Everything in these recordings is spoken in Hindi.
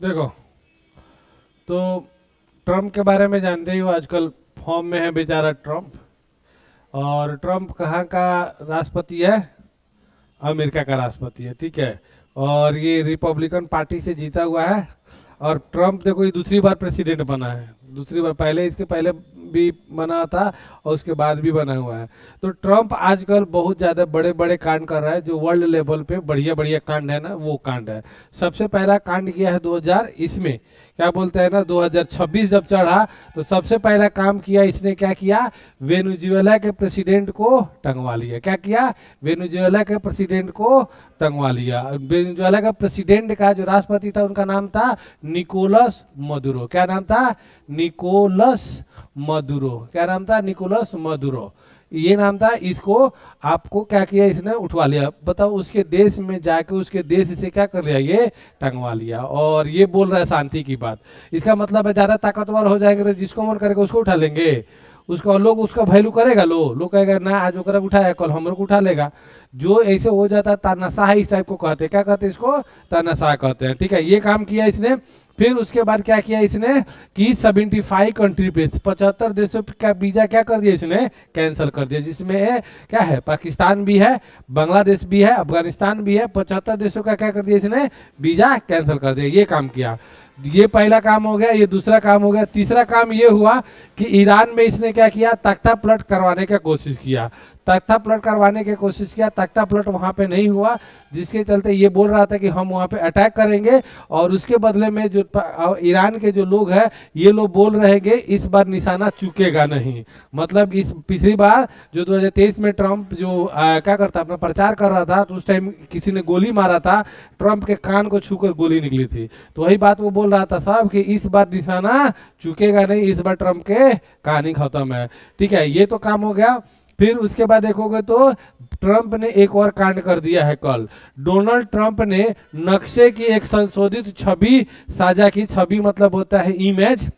देखो, तो ट्रम्प के बारे में जानते ही हो, आजकल फॉर्म में है बेचारा ट्रम्प। और ट्रम्प कहाँ का राष्ट्रपति है? अमेरिका का राष्ट्रपति है, ठीक है। और ये रिपब्लिकन पार्टी से जीता हुआ है। और ट्रम्प देखो ये दूसरी बार प्रेसिडेंट बना है, दूसरी बार। पहले इसके पहले भी बना था और उसके बाद भी बना हुआ है। तो ट्रम्प आजकल बहुत ज़्यादा बड़े बड़े कांड कर रहा है, जो वर्ल्ड लेवल पे बढ़िया बढ़िया कांड है ना, वो कांड है। सबसे पहला कांड किया है 2000 इसमें, क्या बोलते हैं ना, 2026 जब चढ़ा तो सबसे पहला काम किया इसने, क्या किया? वेनेजुएला के प्रेसिडेंट को टंगवा लिया। क्या किया? वेनेजुएला के प्रेसिडेंट को टंगवा लिया। वेनेजुएला का प्रेसिडेंट का जो राष्ट्रपति था उनका नाम था निकोलस मदुरो। क्या नाम था? Nicolas Maduro. क्या नाम था? निकोलस मदुरो, ये नाम था। इसको आपको क्या किया इसने? उठवा लिया। बताओ, उसके देश में जाके उसके देश से क्या कर लिया? ये टंगवा लिया। और ये बोल रहा है शांति की बात। इसका मतलब है ज्यादा ताकतवर हो जाएंगे तो जिसको मन करेगा उसको उठा लेंगे। उसका लोग उसका वैल्यू करेगा, लोग कहेगा ना आज ओकरा उठाया कल हम लोग उठा लेगा। जो ऐसे हो जाता है तानाशाह, इस टाइप को कहते हैं। क्या कहते हैं इसको? तानाशाह कहते हैं, ठीक है। ये काम किया इसने। फिर उसके बाद क्या किया इसने कि 75 कंट्री पे 75 देशों का वीजा क्या कर दिया इसने? कैंसिल कर दिया। जिसमें क्या है? पाकिस्तान भी है, बांग्लादेश भी है, अफगानिस्तान भी है। 75 देशों का क्या कर दिया इसने? वीजा कैंसिल कर दिया। ये काम किया। ये पहला काम हो गया, ये दूसरा काम हो गया। तीसरा काम ये हुआ कि ईरान में इसने क्या किया? तख्ता पलट करवाने का कोशिश किया। तख्ता पलट करवाने की कोशिश किया, तख्ता पलट वहां पे नहीं हुआ, जिसके चलते ये बोल रहा था कि हम वहां पे अटैक करेंगे और उसके बदले में जो ईरान के जो लोग हैं ये लोग बोल रहे हैं इस बार निशाना चुकेगा नहीं। मतलब इस पिछली बार जो 2023 में ट्रम्प जो क्या करता अपना प्रचार कर रहा था, तो उस टाइम किसी ने गोली मारा था, ट्रम्प के कान को छूकर गोली निकली थी। तो वही बात वो बोल रहा था साहब कि इस बार निशाना चुकेगा नहीं, इस बार ट्रम्प के कहानी खत्म है, ठीक है। ये तो काम हो गया। फिर उसके बाद देखोगे तो ट्रंप ने एक और कांड कर दिया है कल। डोनाल्ड ट्रंप ने नक्शे की एक संशोधित छवि साझा की। छवि मतलब होता है इमेज,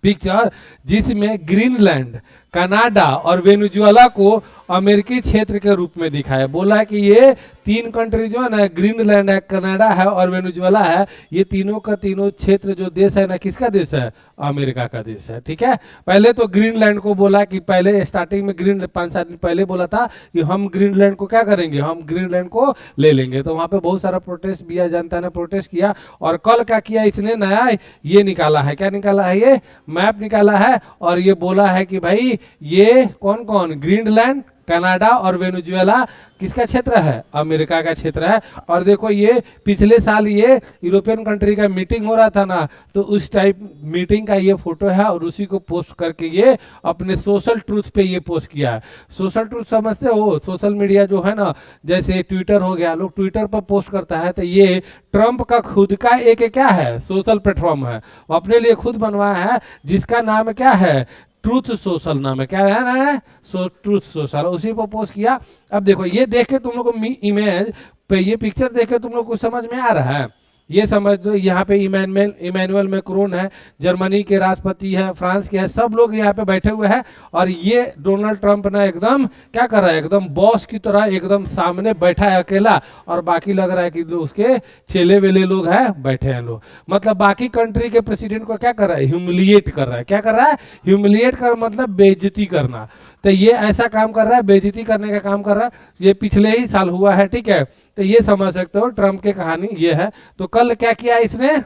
पिक्चर, जिसमें ग्रीनलैंड, कनाडा और वेनेजुएला को अमेरिकी क्षेत्र के रूप में दिखाया। बोला है कि ये तीन कंट्री जो है ना, ग्रीनलैंड है, कनाडा है और वेनेजुएला है, ये तीनों का तीनों क्षेत्र जो देश है ना, किसका देश है? अमेरिका का देश है, ठीक है। पहले तो ग्रीनलैंड को बोला कि पहले स्टार्टिंग में 5-7 दिन पहले बोला था कि हम ग्रीनलैंड को क्या करेंगे? हम ग्रीनलैंड को ले लेंगे। तो वहां पे बहुत सारा प्रोटेस्ट भी है, जनता ने प्रोटेस्ट किया। और कल क्या किया इसने? नया ये निकाला है। क्या निकाला है? ये मैप निकाला है और ये बोला है कि भाई ये कौन कौन, ग्रीनलैंड, कनाडा और वेनेजुएला किसका क्षेत्र है? अमेरिका का क्षेत्र है। और देखो ये पिछले साल ये यूरोपियन कंट्री का मीटिंग हो रहा था ना, तो उस टाइप मीटिंग का ये फोटो है और उसी को पोस्ट करके ये अपने सोशल ट्रूथ पे ये पोस्ट किया है। सोशल ट्रूथ समझते हो? सोशल मीडिया जो है ना, जैसे ट्विटर हो गया, लोग ट्विटर पर पोस्ट करता है, तो ये ट्रंप का खुद का एक क्या है? सोशल प्लेटफॉर्म है, वो अपने लिए खुद बनवाया है, जिसका नाम क्या है? ट्रूथ सोशल नाम है। क्या है ना? ट्रूथ सोशल, उसी पर पोस्ट किया। अब देखो ये देख के तुम लोग को इमेज पे, ये पिक्चर देख के तुम लोग को समझ में आ रहा है? ये समझ दो, यहाँ पे इमैनुअल मैक्रोन है, जर्मनी के राष्ट्रपति है, फ्रांस के है, सब लोग यहाँ पे बैठे हुए हैं। और ये डोनाल्ड ट्रंप ना एकदम क्या कर रहा है? एकदम बॉस की तरह एकदम सामने बैठा है अकेला, और बाकी लग रहा है कि उसके चेले वेले लोग हैं, बैठे हैं लोग। मतलब बाकी कंट्री के प्रेसिडेंट को क्या कर रहा है? ह्यूमिलिएट कर रहा है। क्या कर रहा है? ह्यूमिलिएट कर मतलब बेइज्जती करना। तो ये ऐसा काम कर रहा है, बेइज्जती करने का काम कर रहा है। ये पिछले ही साल हुआ है, ठीक है। तो ये समझ सकते हो ट्रंप की कहानी ये है। तो कल क्या किया इसने?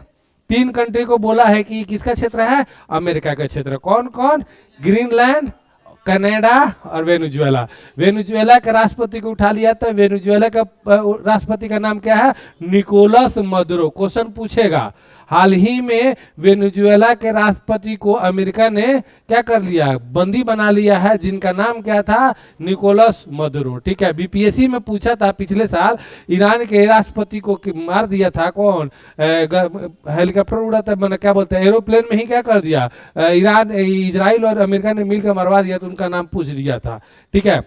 3 कंट्री को बोला है कि किसका क्षेत्र है? अमेरिका का क्षेत्र। कौन कौन? ग्रीनलैंड, कनाडा और वेनेजुएला। वेनेजुएला के राष्ट्रपति को उठा लिया था। वेनेजुएला का राष्ट्रपति का नाम क्या है? Nicolas Maduro. क्वेश्चन पूछेगा, हाल ही में वेनेजुएला के राष्ट्रपति को अमेरिका ने क्या कर लिया? बंदी बना लिया है, जिनका नाम क्या था? निकोलस मदुरो, ठीक है। बीपीएससी में पूछा था पिछले साल, ईरान के राष्ट्रपति को मार दिया था कौन? हेलीकॉप्टर उड़ा था, मैंने क्या बोलते हैं, एरोप्लेन में ही क्या कर दिया? ईरान, इजराइल और अमेरिका ने मिलकर मरवा दिया, तो उनका नाम पूछ दिया था, ठीक है।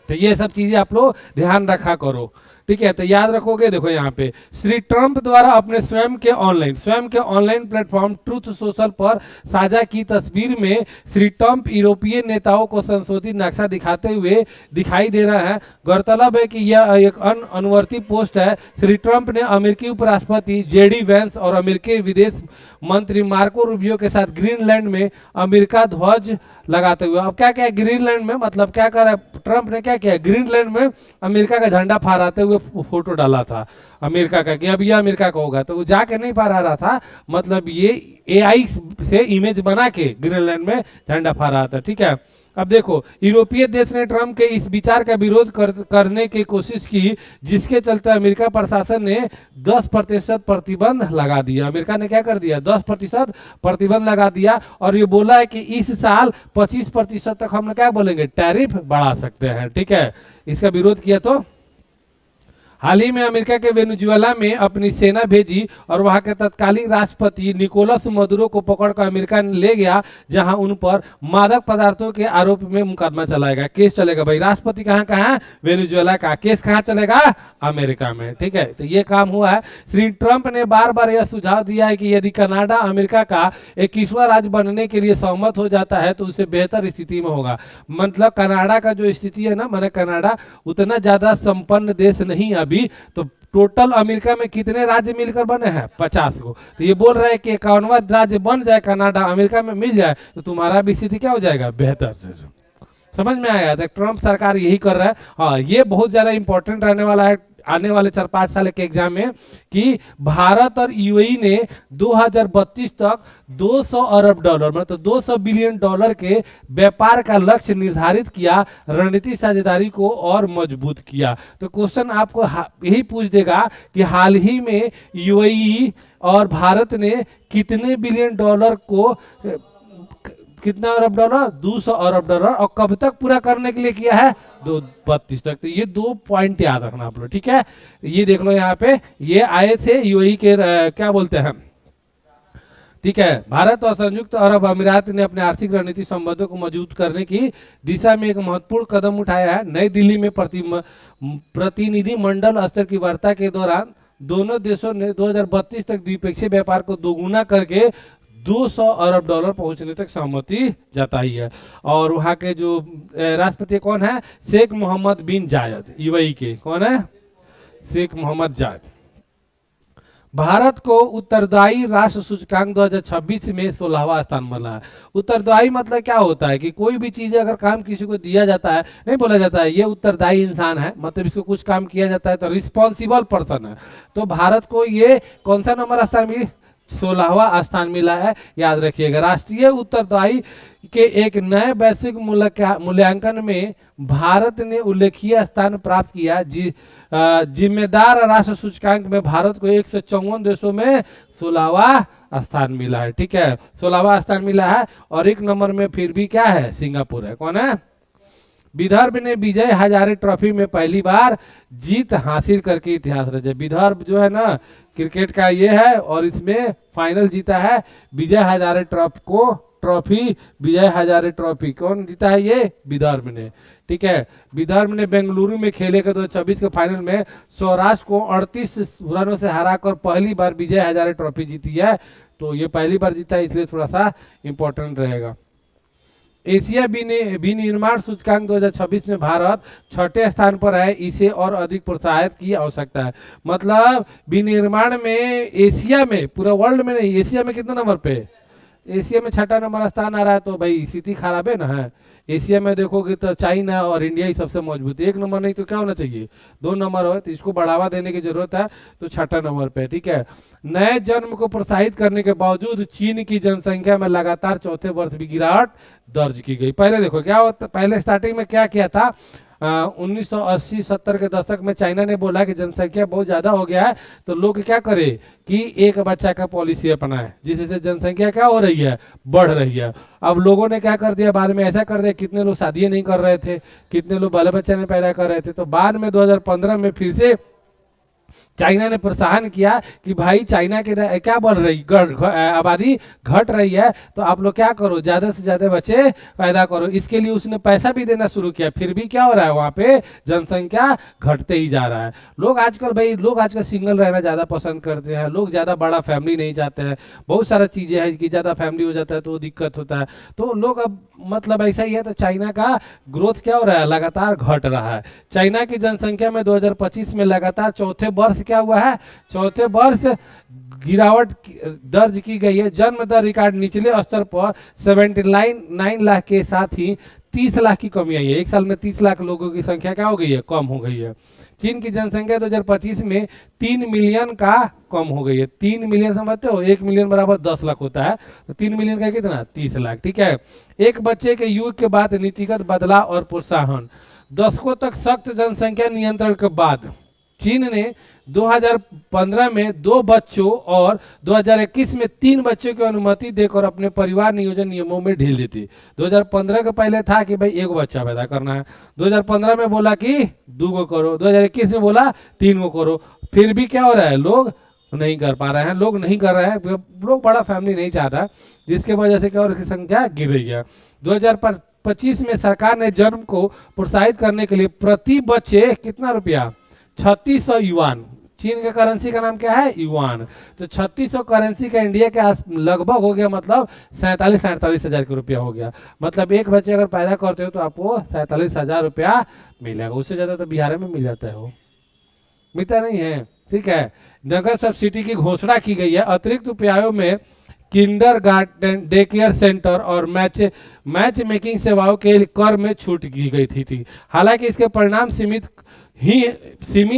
तो ये सब चीजें आप लोग ध्यान रखा करो, ठीक है, तो याद रखोगे। देखो यहाँ पे श्री ट्रंप द्वारा अपने स्वयं के ऑनलाइन प्लेटफॉर्म ट्रूथ सोशल पर साझा की तस्वीर में श्री ट्रंप यूरोपीय नेताओं को संशोधित नक्शा दिखाते हुए दिखाई दे रहा है। गौरतलब है कि यह एक अनुवर्ती पोस्ट है। श्री ट्रंप ने अमेरिकी उपराष्ट्रपति जेडी वेंस और अमेरिकी विदेश मंत्री मार्को रूबियो के साथ ग्रीनलैंड में अमेरिका ध्वज लगाते हुए, अब क्या क्या है ग्रीनलैंड में, मतलब क्या कर रहा है ट्रंप ने, क्या किया ग्रीनलैंड में अमेरिका का झंडा फहराते हुए फोटो डाला था अमेरिका का, कि अब ये अमेरिका का होगा। तो वो जाके नहीं फहरा रहा था, मतलब ये एआई से इमेज बना के ग्रीनलैंड में झंडा फहरा था। ठीक है, अब देखो यूरोपीय देश ने ट्रंप के इस विचार का विरोध करने की कोशिश की, जिसके चलते अमेरिका प्रशासन ने 10% प्रतिबंध लगा दिया। अमेरिका ने क्या कर दिया, 10% प्रतिबंध लगा दिया, और ये बोला है कि इस साल 25% तक हम क्या बोलेंगे, टैरिफ बढ़ा सकते हैं। ठीक है, इसका विरोध किया। तो हाल ही में अमेरिका के वेनेजुएला में अपनी सेना भेजी और वहां के तत्कालीन राष्ट्रपति निकोलस मदुरो को पकड़कर अमेरिका ले गया, जहां उन पर मादक पदार्थों के आरोप में मुकदमा चलाएगा, केस चलेगा। भाई राष्ट्रपति कहाँ कहाँ, वेनेजुएला का, केस कहाँ चलेगा, अमेरिका में। ठीक है, तो ये काम हुआ है। श्री ट्रंप ने बार बार यह सुझाव दिया है कि यदि कनाडा अमेरिका का 21वां राज्य बनने के लिए सहमत हो जाता है तो उससे बेहतर स्थिति में होगा। मतलब कनाडा का जो स्थिति है ना, माने कनाडा उतना ज्यादा संपन्न देश नहीं अभी, तो टोटल अमेरिका में कितने राज्य मिलकर बने हैं, 50 को। तो ये बोल रहा है कि 51वां राज्य बन जाए, कनाडा अमेरिका में मिल जाए, तो तुम्हारा भी स्थिति क्या हो जाएगा, बेहतर। समझ में आया था, ट्रंप सरकार यही कर रहा है। हाँ, ये बहुत ज्यादा इंपॉर्टेंट रहने वाला है आने वाले 4-5 साल के एग्जाम में, कि भारत और यूएई ने 2032 तक 200 अरब डॉलर, मतलब 200 बिलियन डॉलर के व्यापार का लक्ष्य निर्धारित किया, रणनीतिक साझेदारी को और मजबूत किया। तो क्वेश्चन आपको यही पूछ देगा कि हाल ही में यूएई और भारत ने कितने बिलियन डॉलर को, कितना अरब डॉलर, 200 अरब डॉलर, और कब तक पूरा करने के लिए किया है, 2032 तक। तो ये 2 पॉइंट याद रखना आप लोग। ठीक है, ये देख लो यहाँ पे, ये आए थे यूएई के क्या बोलते हैं। ठीक है, भारत और संयुक्त अरब अमीरात ने अपने आर्थिक रणनीतिक संबंधों को मजबूत करने की दिशा में एक महत्वपूर्ण कदम उठाया है। नई दिल्ली में प्रतिनिधि मंडल स्तर की वार्ता के दौरान दोनों देशों ने 2032 तक द्विपक्षीय व्यापार को दोगुना करके 200 अरब डॉलर पहुंचने तक सहमति जताई है। और वहां के जो राष्ट्रपति कौन है, शेख मोहम्मद बिन जायद, यूएई के कौन है, शेख मोहम्मद जायद। भारत को उत्तरदायी राष्ट्र सूचकांक 2026 में 16वां स्थान मिला है। उत्तरदायी मतलब क्या होता है, कि कोई भी चीज अगर काम किसी को दिया जाता है, नहीं बोला जाता है ये उत्तरदायी इंसान है, मतलब इसको कुछ काम किया जाता है तो रिस्पॉन्सिबल पर्सन है। तो भारत को ये कौन सा नंबर स्थान मिली, 16वां स्थान मिला है, याद रखिएगा। राष्ट्रीय उत्तरदायी के एक नए वैश्विक मूल्यांकन में भारत ने उल्लेखनीय स्थान प्राप्त किया। जिम्मेदार राष्ट्र सूचकांक में भारत को 154 देशों में 16वां स्थान मिला है। ठीक है, 16वां स्थान मिला है, और एक नंबर में फिर भी क्या है, सिंगापुर है। कौन है, विदर्भ ने विजय हजारे ट्रॉफी में पहली बार जीत हासिल करके इतिहास रचा। विदर्भ जो है ना क्रिकेट का ये है, और इसमें फाइनल जीता है विजय हजारे ट्रॉफी विजय हजारे ट्रॉफी कौन जीता है, ये विदर्भ ने। ठीक है, विदर्भ ने बेंगलुरु में खेले के 2024 के फाइनल में सौराष्ट्र को 38 रनों से हराकर पहली बार विजय हजारे ट्रॉफी जीती है। तो ये पहली बार जीता है, इसलिए थोड़ा सा इंपॉर्टेंट रहेगा। एशिया विनिर्माण सूचकांक 2026 में भारत 6ठे स्थान पर है। इसे और अधिक प्रोत्साहित की आवश्यकता है। मतलब विनिर्माण में एशिया में, पूरा वर्ल्ड में नहीं, एशिया में कितने नंबर पे, एशिया में 6ठा नंबर स्थान आ रहा है। तो भाई स्थिति खराब है ना है। एशिया में देखोगे तो चाइना और इंडिया ही सबसे मजबूत है। 1 नंबर नहीं तो क्या होना चाहिए, 2 नंबर हो, तो इसको बढ़ावा देने की जरूरत है, तो 6ठा नंबर पे। ठीक है, नए जन्म को प्रोत्साहित करने के बावजूद चीन की जनसंख्या में लगातार चौथे वर्ष भी गिरावट दर्ज की गई। पहले देखो क्या होता, पहले स्टार्टिंग में क्या किया था, 1980-70 के दशक में चाइना ने बोला कि जनसंख्या बहुत ज्यादा हो गया है, तो लोग क्या करे कि एक बच्चा का पॉलिसी अपनाए, जिससे जनसंख्या क्या हो रही है, बढ़ रही है। अब लोगों ने क्या कर दिया, बाद में ऐसा कर दिया, कितने लोग शादियां नहीं कर रहे थे, कितने लोग बाल बच्चे नहीं पैदा कर रहे थे। तो बाद में 2015 में फिर से चाइना ने प्रोत्साहन किया कि भाई चाइना की क्या बढ़ रही आबादी घट रही है, तो आप लोग क्या करो, ज्यादा से ज्यादा बच्चे पैदा करो। इसके लिए उसने पैसा भी देना शुरू किया, फिर भी क्या हो रहा है, वहां पे जनसंख्या घटते ही जा रहा है। लोग आजकल सिंगल रहना ज्यादा पसंद करते हैं, लोग ज्यादा बड़ा फैमिली नहीं चाहते हैं। बहुत सारा चीजें हैं कि ज्यादा फैमिली हो जाता है तो दिक्कत होता है, तो लोग अब मतलब ऐसा ही है। तो चाइना का ग्रोथ क्या हो रहा है, लगातार घट रहा है। चाइना की जनसंख्या में 2025 में लगातार चौथे वर्ष क्या हुआ है, चौथे वर्ष गिरावट दर्ज की गई है। जन्म दर रिकॉर्ड निचले स्तर पर 79 लाख के साथ ही 30 लाख की कमी आई है। एक साल में 30 लाख लोगों की संख्या क्या हो गई है, कम हो गई है। चीन की जनसंख्या 2025 में 3 मिलियन का कम हो गई है। 3 मिलियन समझते हो, 1 मिलियन बराबर 10 लाख होता है, तो 3 मिलियन का कितना, 30 लाख। ठीक है। एक बच्चे के युग के बाद नीतिगत बदलाव और प्रोत्साहन। दशकों तक सख्त जनसंख्या नियंत्रण के बाद चीन ने 2015 में 2 बच्चों और 2021 में 3 बच्चों की अनुमति देकर अपने परिवार नियोजन नियमों में ढील दी थी। 2015 के पहले था कि भाई 1 बच्चा पैदा करना है, 2015 में बोला कि 2 को करो, 2021 में बोला 3 को करो। फिर भी क्या हो रहा है, लोग नहीं कर पा रहे हैं, लोग नहीं कर रहे हैं, लोग बड़ा फैमिली नहीं चाहता, जिसके वजह से क्या, उसकी संख्या गिर रही है। 2025 में सरकार ने जन्म को प्रोत्साहित करने के लिए प्रति बच्चे कितना रुपया, 3600 युआन, चीन के करेंसी का नाम क्या है, युआन, तो 3600 करेंसी का इंडिया के आस लगभग हो गया, मतलब 47 हजार के रुपया हो गया। मतलब एक बच्चे अगर पैदा करते हो तो आपको 47,000 रुपया मिलेगा। उससे ज्यादा तो बिहार में मिल जाता है, वो मिलता नहीं है। ठीक है। नगर सब्सिडी की घोषणा की गई है। अतिरिक्त उपायों में Kinder garden, day care centre और मैच मेकिंग सेवाओं के कर में छूट की गई थी। हालांकि इसके परिणाम सीमित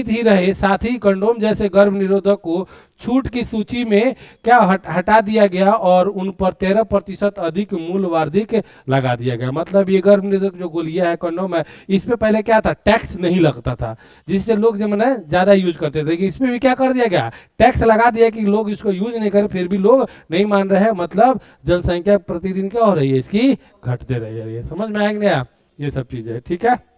ही रहे। साथ ही कंडोम जैसे गर्भ निरोधक को छूट की सूची में क्या हटा दिया गया और उन पर 13% अधिक मूल्य वर्धित लगा दिया गया। मतलब ये गर्भ निरोधक जो गोलियां है, कंडोम है, इस पे पहले क्या था, टैक्स नहीं लगता था, जिससे लोग जो है ज्यादा यूज करते थे। लेकिन इसमें भी क्या कर दिया गया, टैक्स लगा दिया कि लोग इसको यूज नहीं करें, फिर भी लोग नहीं मान रहे हैं। मतलब जनसंख्या प्रतिदिन क्या हो रही है, इसकी घटते रही है। समझ में आएंगे आप, ये सब चीजें। ठीक है।